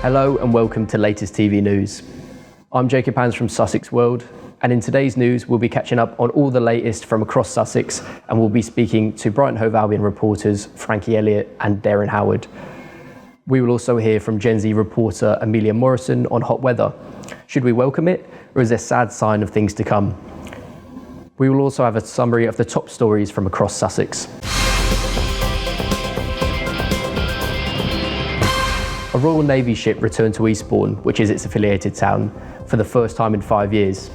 Hello and welcome to Latest TV News. I'm Jacob Panons from Sussex World, and in today's news we'll be catching up on all the latest from across Sussex, and we'll be speaking to Brighton Hove Albion reporters Frankie, Elliott and Derren Howard. We will also hear from Gen Z reporter Amelia Morrison on hot weather. Should we welcome it, or is there a sad sign of things to come? We will also have a summary of the top stories from across Sussex. A Royal Navy ship returned to Eastbourne, which is its affiliated town, for the first time in 5 years.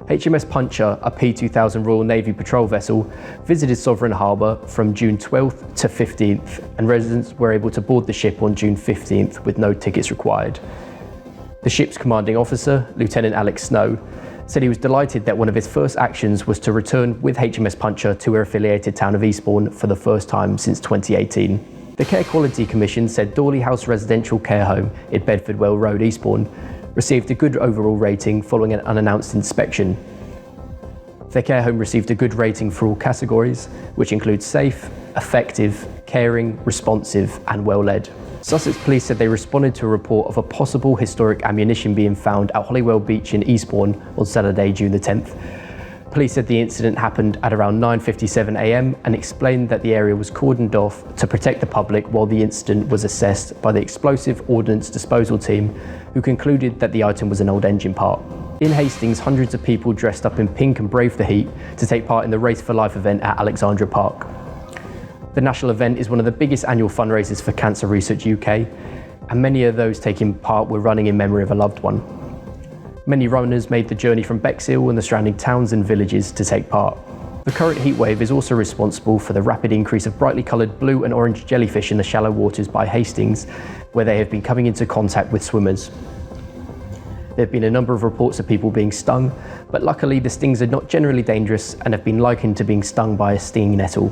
HMS Puncher, a P2000 Royal Navy patrol vessel, visited Sovereign Harbour from June 12th to 15th, and residents were able to board the ship on June 15th with no tickets required. The ship's commanding officer, Lieutenant Alex Snow, said he was delighted that one of his first actions was to return with HMS Puncher to her affiliated town of Eastbourne for the first time since 2018. The Care Quality Commission said Dawley House Residential Care Home in Bedford Well Road, Eastbourne, received a good overall rating following an unannounced inspection. The care home received a good rating for all categories, which include safe, effective, caring, responsive and well led. Sussex Police said they responded to a report of a possible historic ammunition being found at Holywell Beach in Eastbourne on Saturday, June the 10th. Police said the incident happened at around 9:57 a.m. and explained that the area was cordoned off to protect the public while the incident was assessed by the Explosive Ordnance Disposal Team, who concluded that the item was an old engine part. In Hastings, hundreds of people dressed up in pink and braved the heat to take part in the Race for Life event at Alexandra Park. The national event is one of the biggest annual fundraisers for Cancer Research UK, and many of those taking part were running in memory of a loved one. Many runners made the journey from Bexhill and the surrounding towns and villages to take part. The current heatwave is also responsible for the rapid increase of brightly coloured blue and orange jellyfish in the shallow waters by Hastings, where they have been coming into contact with swimmers. There have been a number of reports of people being stung, but luckily the stings are not generally dangerous and have been likened to being stung by a stinging nettle.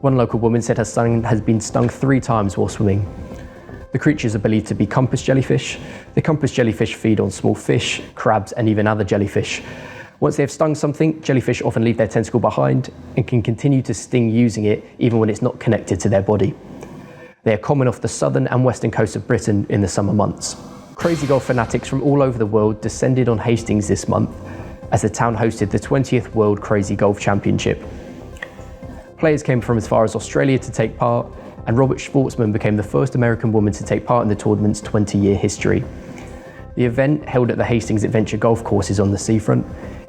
One local woman said her son has been stung 3 times while swimming. The creatures are believed to be compass jellyfish. The compass jellyfish feed on small fish, crabs and even other jellyfish. Once they have stung something, jellyfish often leave their tentacle behind and can continue to sting using it even when it's not connected to their body. They are common off the southern and western coast of Britain in the summer months. Crazy golf fanatics from all over the world descended on Hastings this month as the town hosted the 20th World Crazy Golf Championship. Players came from as far as Australia to take part, and Robert Schwartzman became the first American woman to take part in the tournament's 20-year history. The event, held at the Hastings Adventure Golf Courses on the seafront,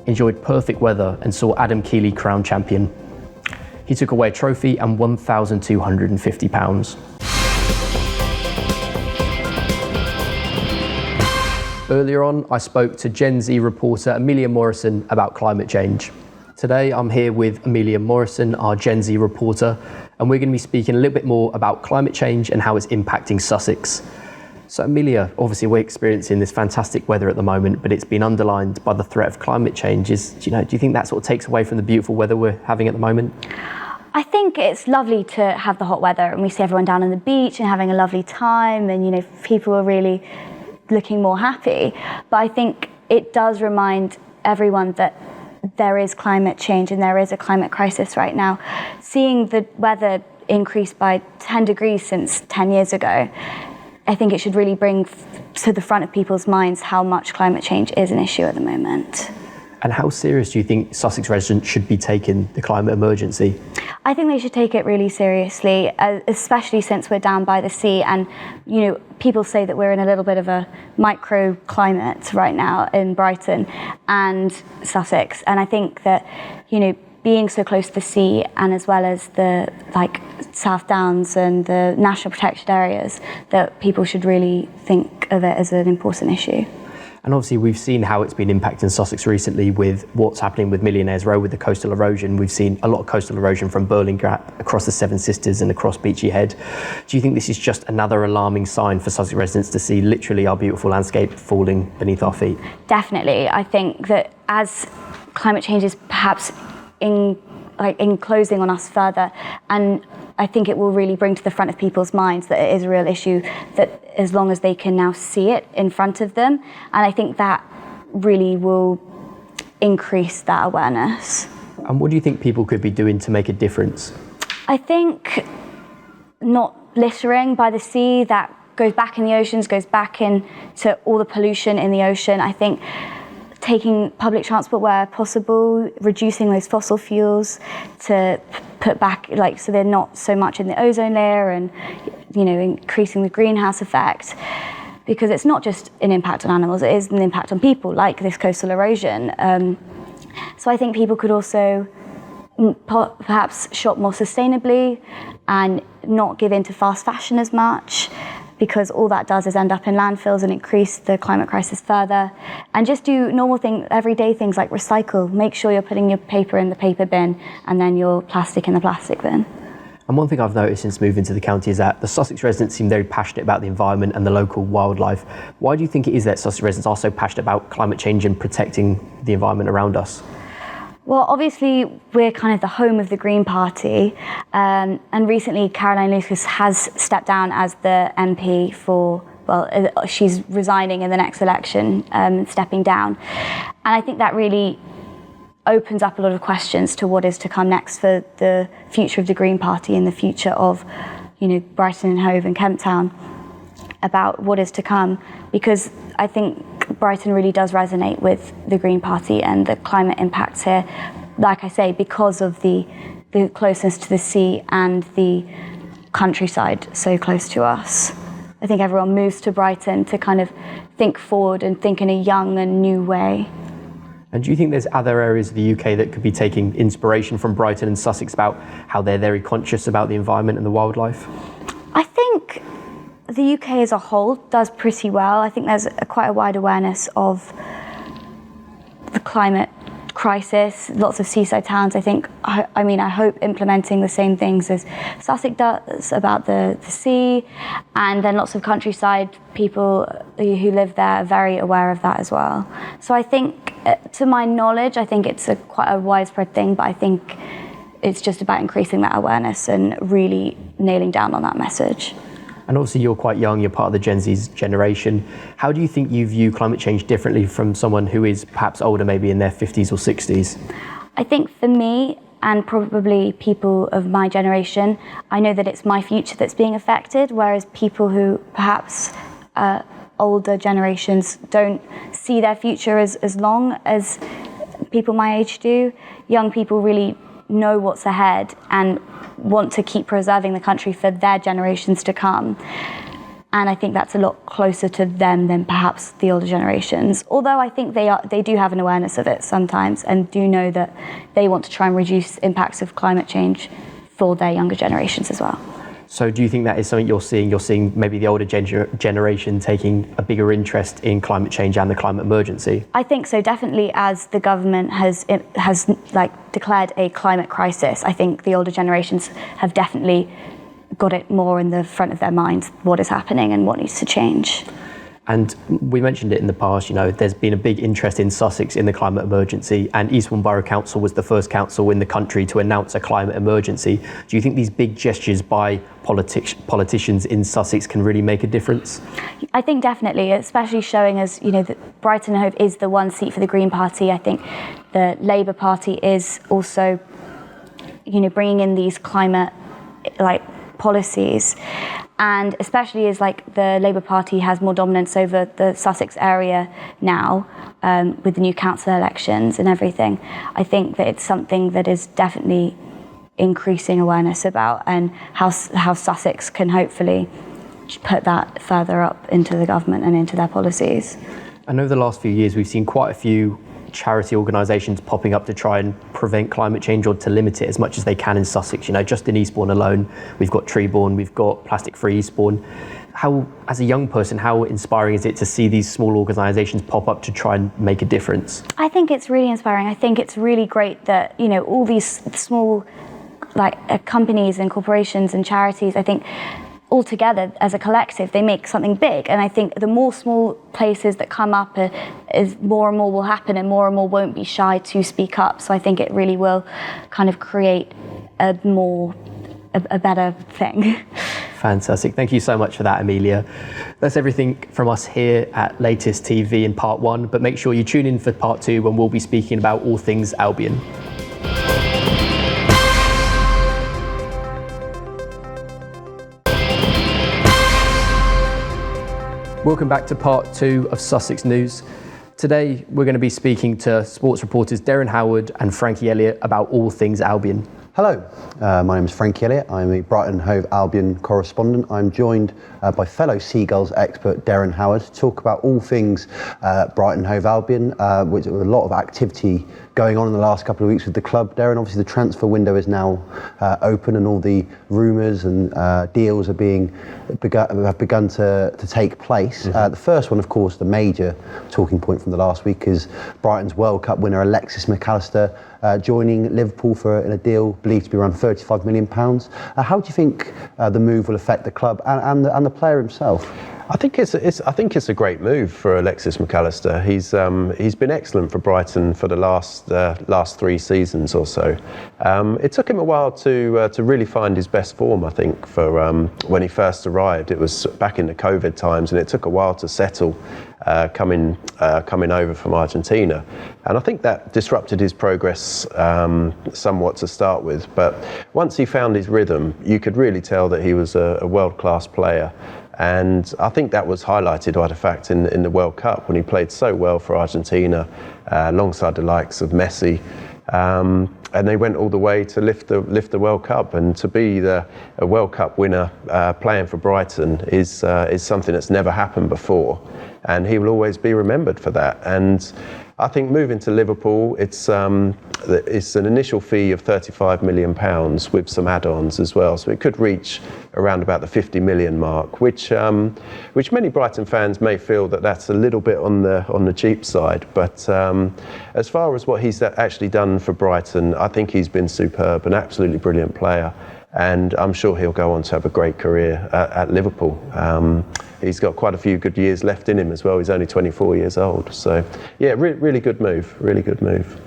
enjoyed perfect weather and saw Adam Keeley crowned champion. He took away a trophy and £1,250. Earlier on, I spoke to Gen Z reporter Amelia Morrison about climate change. Today, I'm here with Amelia Morrison, our Gen Z reporter, and we're going to be speaking a little bit more about climate change and how it's impacting Sussex. So Amelia, obviously we're experiencing this fantastic weather at the moment, but it's been underlined by the threat of climate change. Do you think that sort of takes away from the beautiful weather we're having at the moment? I think it's lovely to have the hot weather, and we see everyone down on the beach and having a lovely time, and people are really looking more happy. But I think it does remind everyone that there is climate change and there is a climate crisis right now. Seeing the weather increase by 10 degrees since 10 years ago, I think it should really bring to the front of people's minds how much climate change is an issue at the moment. And how serious do you think Sussex residents should be taking the climate emergency? I think they should take it really seriously, especially since we're down by the sea, and people say that we're in a little bit of a microclimate right now in Brighton and Sussex, and I think that being so close to the sea, and as well as the South Downs and the national protected areas, that people should really think of it as an important issue. And obviously we've seen how it's been impacting Sussex recently with what's happening with Millionaires Row with the coastal erosion. We've seen a lot of coastal erosion from Burling Gap across the Seven Sisters and across Beachy Head. Do you think this is just another alarming sign for Sussex residents to see literally our beautiful landscape falling beneath our feet? Definitely. I think that as climate change is perhaps enclosing on us further, and I think it will really bring to the front of people's minds that it is a real issue, that as long as they can now see it in front of them, and I think that really will increase that awareness. And what do you think people could be doing to make a difference? I think not littering by the sea, that goes back in the oceans, goes back into all the pollution in the ocean. I think taking public transport where possible, reducing those fossil fuels to put back, like, so they're not so much in the ozone layer, and, you know, increasing the greenhouse effect. Because it's not just an impact on animals, it is an impact on people, like this coastal erosion. So I think people could also perhaps shop more sustainably and not give in to fast fashion as much, because all that does is end up in landfills and increase the climate crisis further. And just do normal everyday things like recycle. Make sure you're putting your paper in the paper bin and then your plastic in the plastic bin. And one thing I've noticed since moving to the county is that the Sussex residents seem very passionate about the environment and the local wildlife. Why do you think it is that Sussex residents are so passionate about climate change and protecting the environment around us? Well, obviously, we're kind of the home of the Green Party, and recently Caroline Lucas has stepped down as the MP she's resigning in the next election, stepping down. And I think that really opens up a lot of questions to what is to come next for the future of the Green Party and the future of, you know, Brighton and Hove and Kemp Town, about what is to come, because I think Brighton really does resonate with the Green Party and the climate impacts here, like I say, because of the closeness to the sea and the countryside so close to us. I think everyone moves to Brighton to kind of think forward and think in a young and new way. And do you think there's other areas of the UK that could be taking inspiration from Brighton and Sussex about how they're very conscious about the environment and the wildlife? I think the UK as a whole does pretty well. I think there's quite a wide awareness of the climate crisis. Lots of seaside towns, I think, I hope implementing the same things as Sussex does about the sea, and then lots of countryside people who live there are very aware of that as well. So I think, to my knowledge, I think it's quite a widespread thing, but I think it's just about increasing that awareness and really nailing down on that message. And obviously you're quite young, you're part of the Gen Z's generation. How do you think you view climate change differently from someone who is perhaps older, maybe in their 50s or 60s? I think for me, and probably people of my generation, I know that it's my future that's being affected, whereas people who perhaps older generations don't see their future as long as people my age do. Young people really know what's ahead and want to keep preserving the country for their generations to come. And I think that's a lot closer to them than perhaps the older generations. Although I think they do have an awareness of it sometimes and do know that they want to try and reduce impacts of climate change for their younger generations as well. So do you think that is something you're seeing? You're seeing maybe the older generation taking a bigger interest in climate change and the climate emergency? I think so, definitely, as the government has declared a climate crisis. I think the older generations have definitely got it more in the front of their minds, what is happening and what needs to change. And we mentioned it in the past, you know, there's been a big interest in Sussex in the climate emergency, and Eastbourne Borough Council was the first council in the country to announce a climate emergency. Do you think these big gestures by politicians in Sussex can really make a difference? I think definitely, especially showing us, you know, that Brighton and Hove is the one seat for the Green Party. I think the Labour Party is also, you know, bringing in these climate policies. And especially as the Labour Party has more dominance over the Sussex area now, with the new council elections and everything, I think that it's something that is definitely increasing awareness about, and how Sussex can hopefully put that further up into the government and into their policies. And over the last few years, we've seen quite a few charity organisations popping up to try and prevent climate change or to limit it as much as they can in Sussex. You know, just in Eastbourne alone, we've got Treeborn, we've got Plastic Free Eastbourne. How, as a young person, how inspiring is it to see these small organisations pop up to try and make a difference? I think it's really inspiring. I think it's really great that, you know, all these small companies and corporations and charities, I think all together as a collective, they make something big. And I think the more small places that come up, is more and more will happen, and more won't be shy to speak up. So I think it really will kind of create a better thing. Fantastic. Thank you so much for that, Amelia. That's everything from us here at Latest TV in part 1, but make sure you tune in for part 2 when we'll be speaking about all things Albion. Welcome back to part 2 of Sussex News. Today we're going to be speaking to sports reporters Derren Howard and Frankie Elliott about all things Albion. Hello, my name is Frankie Elliott. I'm a Brighton Hove Albion correspondent. I'm joined by fellow Seagulls expert Derren Howard to talk about all things Brighton Hove Albion, with a lot of activity going on in the last couple of weeks with the club. Derren, obviously the transfer window is now open and all the rumours and deals have begun to take place. Mm-hmm. The first one, of course, the major talking point from the last week is Brighton's World Cup winner Alexis McAllister joining Liverpool in a deal believed to be around £35 million. How do you think the move will affect the club and the player himself? I think it's a great move for Alexis McAllister. He's been excellent for Brighton for the last 3 seasons or so. It took him a while to really find his best form. I think for when he first arrived, it was back in the COVID times, and it took a while to settle coming over from Argentina, and I think that disrupted his progress somewhat to start with. But once he found his rhythm, you could really tell that he was a world-class player. And I think that was highlighted by the fact in the World Cup when he played so well for Argentina, alongside the likes of Messi, and they went all the way to lift the World Cup. And to be a World Cup winner playing for Brighton is something that's never happened before, and he will always be remembered for that. And I think moving to Liverpool, it's an initial fee of £35 million with some add-ons as well, so it could reach around about the 50 million mark, which many Brighton fans may feel that's a little bit on the cheap side. But as far as what he's actually done for Brighton, I think he's been superb, an absolutely brilliant player. And I'm sure he'll go on to have a great career at Liverpool. He's got quite a few good years left in him as well. He's only 24 years old. So, yeah, really good move, really good move.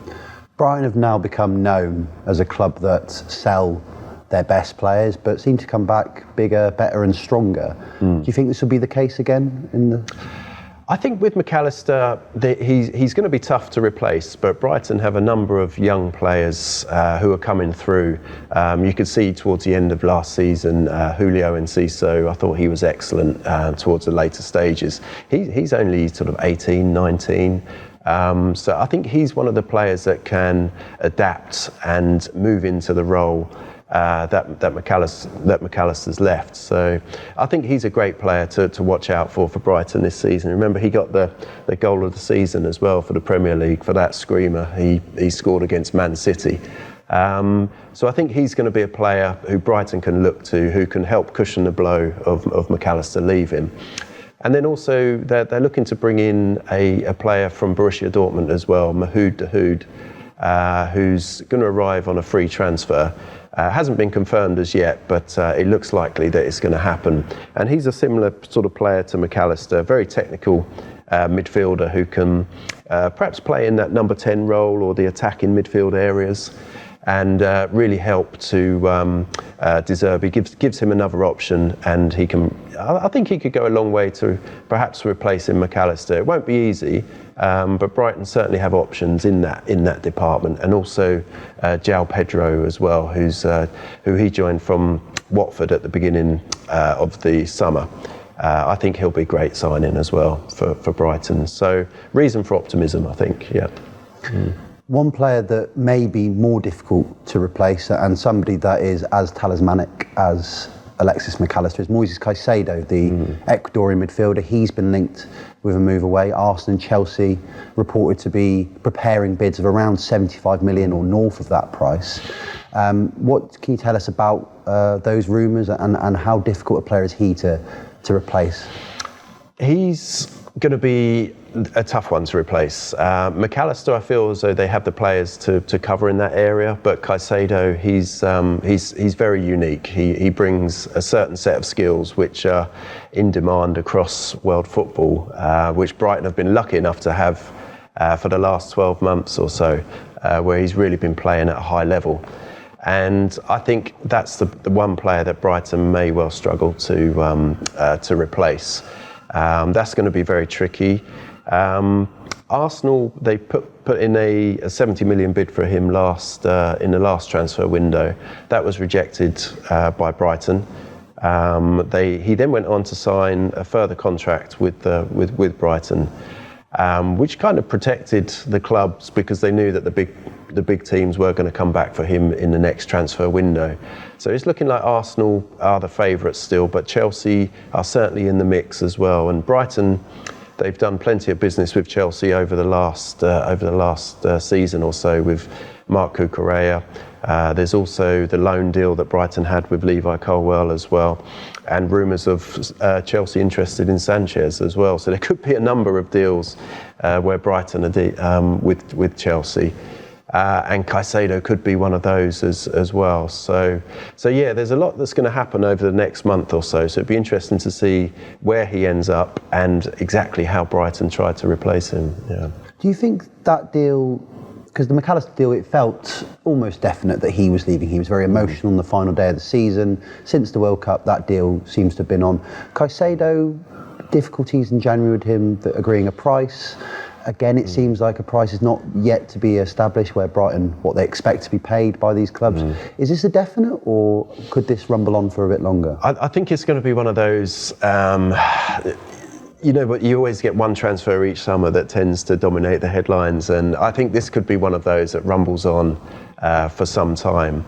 Brighton have now become known as a club that sell their best players, but seem to come back bigger, better and stronger. Do you think this will be the case again? I think with McAllister, he's going to be tough to replace, but Brighton have a number of young players who are coming through. You could see towards the end of last season, Julio Enciso, I thought he was excellent towards the later stages. He's only sort of 18, 19. So I think he's one of the players that can adapt and move into the role that McAllister's left. So I think he's a great player to watch out for Brighton this season. Remember, he got the goal of the season as well for the Premier League for that screamer he scored against Man City. So I think he's going to be a player who Brighton can look to, who can help cushion the blow of McAllister leaving. And then also they're looking to bring in a player from Borussia Dortmund as well, Mahoud Dahoud, who's going to arrive on a free transfer. Hasn't been confirmed as yet, but it looks likely that it's going to happen. And he's a similar sort of player to McAllister, very technical midfielder who can perhaps play in that number 10 role or the attacking midfield areas, and really help to De Zerbi. Gives him another option, and I think he could go a long way to perhaps replacing McAllister. It won't be easy, but Brighton certainly have options in that department, and also João Pedro as well, who he joined from Watford at the beginning of the summer. I think he'll be a great signing as well for Brighton. So reason for optimism, I think. Yeah. One player that may be more difficult to replace, and somebody that is as talismanic as Alexis McAllister, is Moises Caicedo, the Ecuadorian midfielder. He's been linked with a move away. Arsenal and Chelsea reported to be preparing bids of around 75 million or north of that price. What can you tell us about those rumours and how difficult a player is he to replace? He's going to be a tough one to replace. McAllister, I feel as though they have the players to cover in that area, but Caicedo, he's very unique. He brings a certain set of skills which are in demand across world football, which Brighton have been lucky enough to have for the last 12 months or so, where he's really been playing at a high level. And I think that's the one player that Brighton may well struggle to replace. That's going to be very tricky. Arsenal, they put in a 70 million bid for him in the last transfer window. That was rejected by Brighton. He then went on to sign a further contract with Brighton, which kind of protected the clubs because they knew that the big teams were going to come back for him in the next transfer window. So it's looking like Arsenal are the favourites still, but Chelsea are certainly in the mix as well. And Brighton, they've done plenty of business with Chelsea over the last season or so with Marc Cucurella. There's also the loan deal that Brighton had with Levi Colwill as well, and rumours of Chelsea interested in Sanchez as well. So there could be a number of deals where Brighton are with Chelsea. And Caicedo could be one of those as well. So yeah, there's a lot that's going to happen over the next month or so. So it'd be interesting to see where he ends up and exactly how Brighton tried to replace him. Yeah. Do you think that deal, because the McAllister deal, it felt almost definite that he was leaving. He was very emotional on the final day of the season. Since the World Cup, that deal seems to have been on. Caicedo, difficulties in January with him, agreeing a price. Again, it seems like a price is not yet to be established where Brighton, what they expect to be paid by these clubs. Is this a definite, or could this rumble on for a bit longer? I think it's going to be one of those, but you always get one transfer each summer that tends to dominate the headlines, and I think this could be one of those that rumbles on for some time.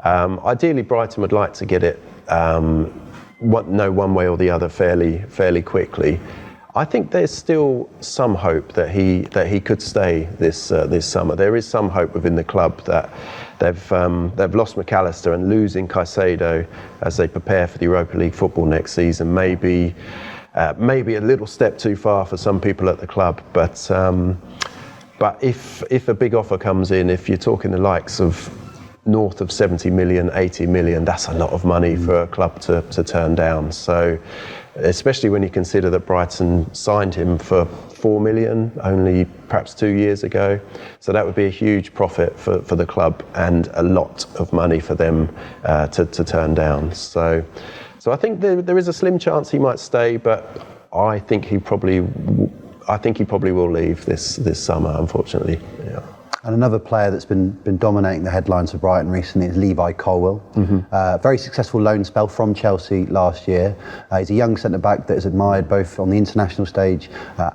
Ideally, Brighton would like to get it one way or the other fairly quickly. I think there's still some hope that he could stay this summer. There is some hope within the club that they've lost McAllister, and losing Caicedo as they prepare for the Europa League football next season maybe a little step too far for some people at the club. But if a big offer comes in, if you're talking the likes of north of 70 million, 80 million, that's a lot of money for a club to turn down. So, especially when you consider that Brighton signed him for 4 million only perhaps 2 years ago. So that would be a huge profit for the club and a lot of money for them to turn down. So I think there is a slim chance he might stay, but I think he probably will leave this summer, unfortunately. Yeah. And another player that's been dominating the headlines for Brighton recently is Levi Colwill. Very successful loan spell from Chelsea last year. He's a young centre-back that is admired both on the international stage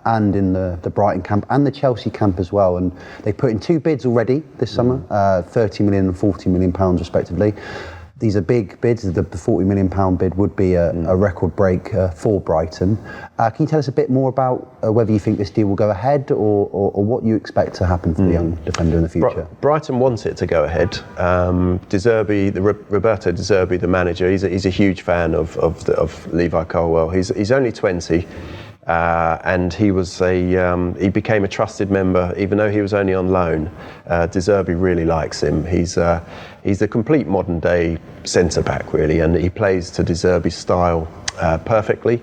and in the Brighton camp and the Chelsea camp as well. And they put in 2 bids already this summer, 30 million and 40 million pounds respectively. These are big bids. The £40 million bid would be a record break for Brighton. Can you tell us a bit more about whether you think this deal will go ahead or what you expect to happen for the young defender in the future? Brighton wants it to go ahead. Roberto De Zerbi, the manager, he's a huge fan of Levi Colwill. He's only 20. And he became a trusted member, even though he was only on loan. De Zerbi really likes him. He's a complete modern day centre back, really, and he plays to De Zerbi's style perfectly.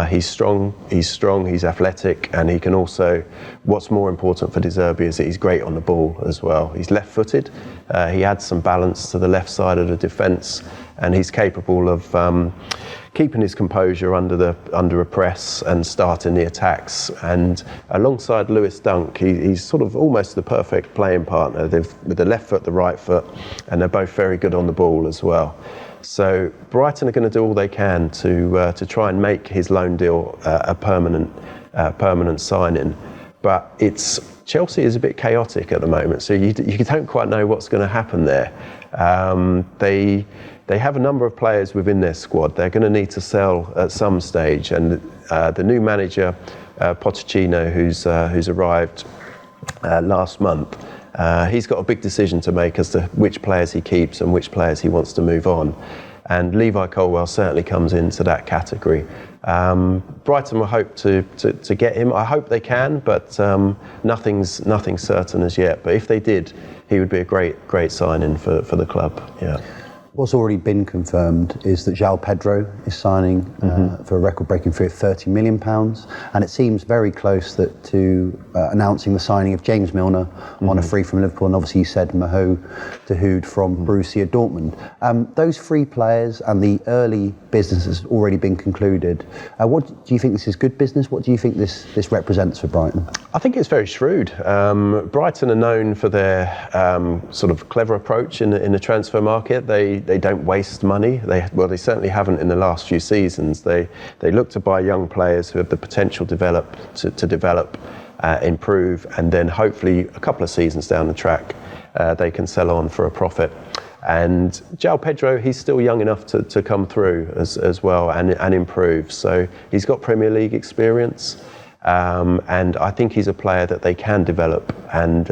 He's strong, he's athletic, and he can also, what's more important for De Zerbi is that he's great on the ball as well. He's left-footed, he adds some balance to the left side of the defence, and he's capable of keeping his composure under a press and starting the attacks. And alongside Lewis Dunk, he's sort of almost the perfect playing partner. With the left foot, the right foot, and they're both very good on the ball as well. So Brighton are going to do all they can to try and make his loan deal a permanent signing. But Chelsea is a bit chaotic at the moment, so you don't quite know what's going to happen there. They have a number of players within their squad. They're going to need to sell at some stage, and the new manager, Pochettino, who's arrived last month, he's got a big decision to make as to which players he keeps and which players he wants to move on. And Levi Colwill certainly comes into that category. Brighton will hope to get him. I hope they can, but nothing's certain as yet. But if they did, he would be a great signing for the club. Yeah. What's already been confirmed is that João Pedro is signing for a record-breaking fee of £30 million, and it seems very close to announcing the signing of James Milner on a free from Liverpool, and obviously you said Maho Dahoud from Borussia Dortmund. Those 3 players and the early business has already been concluded. What do you think this is good business? What do you think this represents for Brighton? I think it's very shrewd. Brighton are known for their sort of clever approach in the transfer market. They don't waste money. They certainly haven't in the last few seasons. They look to buy young players who have the potential to develop, improve, and then hopefully a couple of seasons down the track they can sell on for a profit. And João Pedro, he's still young enough to come through as well and improve. So he's got Premier League experience. And I think he's a player that they can develop, and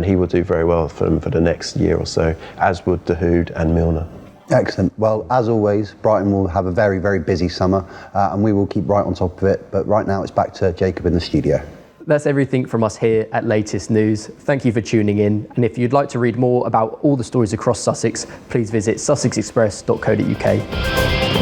he will do very well for them for the next year or so, as would Dahoud and Milner. Excellent. Well, as always, Brighton will have a very, very busy summer, and we will keep right on top of it. But right now, it's back to Jacob in the studio. That's everything from us here at Latest News. Thank you for tuning in. And if you'd like to read more about all the stories across Sussex, please visit sussexexpress.co.uk.